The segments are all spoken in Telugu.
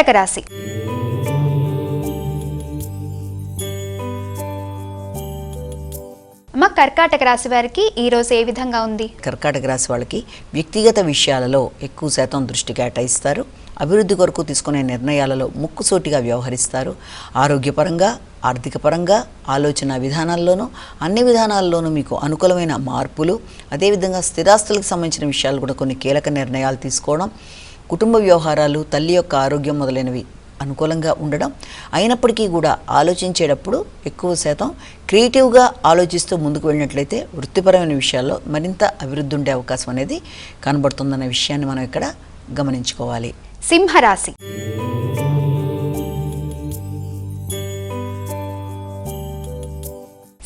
కర్కాటక రాశి. అమ్మ, కర్కాటక రాశి వారికి ఈరోజు ఏ విధంగా ఉంది? కర్కాటక రాశి వాళ్ళకి వ్యక్తిగత విషయాలలో ఎక్కువ శాతం దృష్టి కేటాయిస్తారు. అభివృద్ధి కొరకు తీసుకునే నిర్ణయాలలో ముక్కుసూటిగా వ్యవహరిస్తారు. ఆరోగ్యపరంగా, ఆర్థిక పరంగా, ఆలోచన విధానాల్లోనూ అన్ని విధానాల్లోనూ మీకు అనుకూలమైన మార్పులు, అదేవిధంగా స్థిరాస్తులకు సంబంధించిన విషయాలు కూడా కొన్ని కీలక నిర్ణయాలు తీసుకోవడం, కుటుంబ వ్యవహారాలు, తల్లి యొక్క ఆరోగ్యం మొదలైనవి అనుకూలంగా ఉండడం. అయినప్పటికీ కూడా ఆలోచించేటప్పుడు ఎక్కువ శాతం క్రియేటివ్గా ఆలోచిస్తూ ముందుకు వెళ్ళినట్లయితే వృత్తిపరమైన విషయాల్లో మరింత అభివృద్ధి ఉండే అవకాశం అనేది కనబడుతుందన్న విషయాన్ని మనం ఇక్కడ గమనించుకోవాలి. సింహరాశి.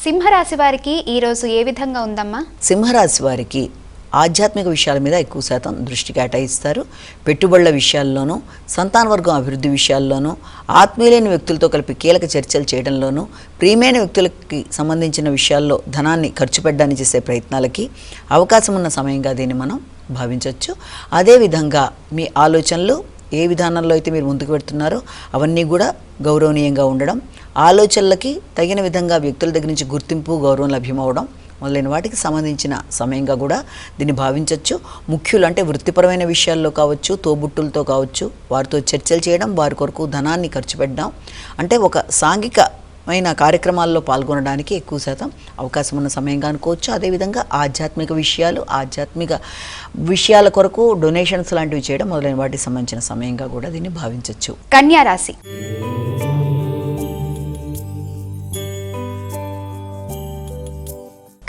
సింహరాశి వారికి ఈరోజు ఏ విధంగా ఉందమ్మా? సింహరాశి వారికి ఆధ్యాత్మిక విషయాల మీద ఎక్కువ శాతం దృష్టి కేటాయిస్తారు. పెట్టుబడుల విషయాల్లోనూ, సంతానవర్గం అభివృద్ధి విషయాల్లోనూ, ఆత్మీయులైన వ్యక్తులతో కలిపి కీలక చర్చలు చేయడంలోనూ, ప్రియమైన వ్యక్తులకి సంబంధించిన విషయాల్లో ధనాన్ని ఖర్చు పెట్టడానికి చేసే ప్రయత్నాలకి అవకాశం ఉన్న సమయంగా దీన్ని మనం భావించవచ్చు. అదేవిధంగా మీ ఆలోచనలు ఏ విధానంలో అయితే మీరు ముందుకు పెడుతున్నారో అవన్నీ కూడా గౌరవనీయంగా ఉండడం, ఆలోచనలకి తగిన విధంగా వ్యక్తుల దగ్గర నుంచి గుర్తింపు, గౌరవం లభ్యమవడం మొదలైన వాటికి సంబంధించిన సమయంగా కూడా దీన్ని భావించవచ్చు. ముఖ్యులు అంటే వృత్తిపరమైన విషయాల్లో కావచ్చు, తోబుట్టులతో కావచ్చు, వారితో చర్చలు చేయడం, వారి కొరకు ధనాన్ని ఖర్చు పెట్టడం, అంటే ఒక సాంఘికమైన కార్యక్రమాల్లో పాల్గొనడానికి ఎక్కువ శాతం అవకాశం ఉన్న సమయంగా అనుకోవచ్చు. అదేవిధంగా ఆధ్యాత్మిక విషయాల కొరకు డొనేషన్స్ లాంటివి చేయడం మొదలైన వాటికి సంబంధించిన సమయంగా కూడా దీన్ని భావించవచ్చు. కన్యా రాశి.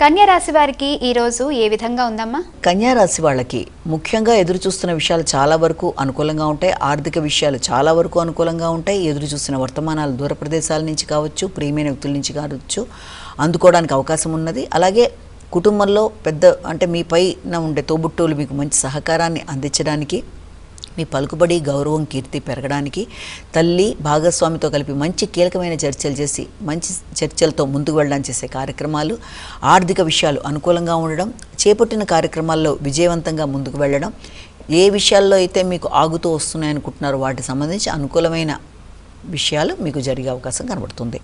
కన్యా రాశి వారికి ఈరోజు ఏ విధంగా ఉందమ్మా? కన్యా రాశి వాళ్ళకి ముఖ్యంగా ఎదురు చూస్తున్న విషయాలు చాలా వరకు అనుకూలంగా ఉంటాయి. ఆర్థిక విషయాలు చాలా వరకు అనుకూలంగా ఉంటాయి. ఎదురు చూసిన వర్తమానాలు దూర ప్రదేశాల నుంచి కావచ్చు, ప్రియమైన వ్యక్తుల నుంచి కావచ్చు అందుకోవడానికి అవకాశం ఉన్నది. అలాగే కుటుంబంలో అంటే మీ పైన ఉండే తోబుట్టువులు మీకు మంచి సహకారాన్ని అందించడానికి, మీ పలుకుబడి, గౌరవం, కీర్తి పెరగడానికి, తల్లి భాగస్వామితో కలిపి మంచి కీలకమైన చర్చలు చేసి మంచి చర్చలతో ముందుకు వెళ్ళడానికి చేసే కార్యక్రమాలు, ఆర్థిక విషయాలు అనుకూలంగా ఉండడం, చేపట్టిన కార్యక్రమాల్లో విజయవంతంగా ముందుకు వెళ్ళడం, ఏ విషయాల్లో అయితే మీకు ఆగుతూ వస్తున్నాయనుకుంటున్నారో వాటికి సంబంధించి అనుకూలమైన విషయాలు మీకు జరిగే అవకాశం కనబడుతుంది.